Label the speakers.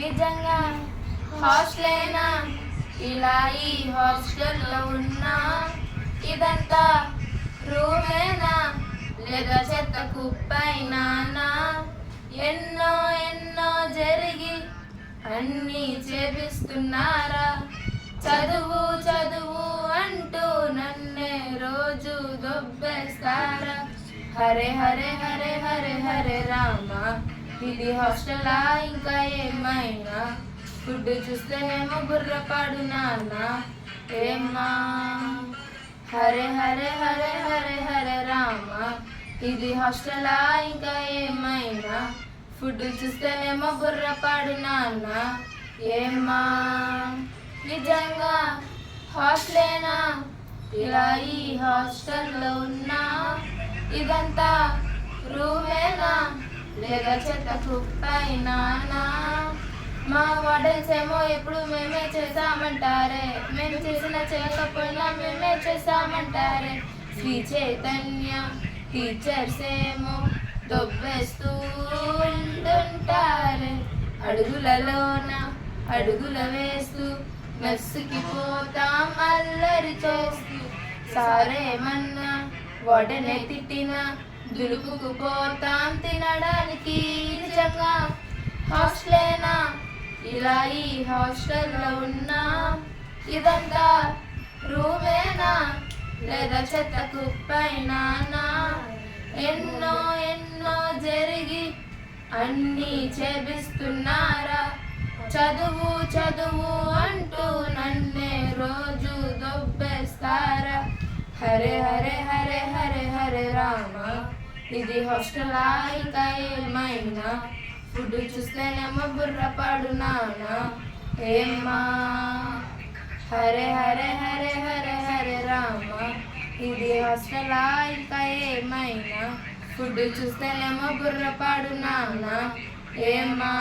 Speaker 1: నిజంగా హాస్టలేనా ఇలా ఈ హాస్టల్లో ఉన్నా ఇదంతా రూమేనా లేదా చెత్త కుప్పైనా ఎన్నో ఎన్నో జరిగి అన్నీ చేపిస్తున్నారా చదువు చదువు అంటూ నన్నే రోజు దొబ్బేస్తారా హరే హరే హరే హరే హరే రామ ఇది హాస్టలా ఇంకా ఏమైనా ఫుడ్ చూస్తేనేమో బుర్రపాడు నాన్న ఏమ్మా హరే హరే హరే హరే హరే రామ ఇది హాస్టలా ఇంకా ఏమైనా ఫుడ్ చూస్తేనేమో బుర్రపాడు నాన్న ఏమ్మా నిజంగా హాస్టలేనా ఇలా ఈ హాస్టల్లో ఉన్నా ఇదంతా రూమేనా లేదా చెత్త కుప్పైనా మా వార్డెన్స్ ఏమో ఎప్పుడు మేమే చేసామంటారే మేము చేసిన చేయకపోయినా మేమే చేసామంటారే శ్రీ చైతన్య టీచర్స్ ఏమో దొబ్బేస్తూ ఉంటుంటారే అడుగులలోన అడుగుల వేస్తూ మెస్సుకి పోతాం అల్లరి చేస్తూ సారేమన్నా వాడనే తిట్టినా దులుపుకు పోతాం తినడానికి నిజంగా హాస్టలేనా ఇలా ఈ హాస్టల్లో ఉన్నా ఇదంతా రూమేనా లేదా చెత్త కుప్పైనా ఎన్నో ఎన్నో జరిగి అన్నీ చేపిస్తున్నారా చదువు చదువు అంటూ నన్నే రోజు దొబ్బేస్తారా హరే హరే హరే హరే హరే రామ ఇది హాస్టలా ఇంకా ఏమైనా ఫుడ్ చూస్తేనేమో బుర్రపాడు నాన్న ఏమ్మా హరే హరే హరే హరే హరే రామ ఇది హాస్టలా ఇంకా ఏమైనా ఫుడ్ చూస్తేనేమో బుర్రపాడు నాన్న ఏమ్మా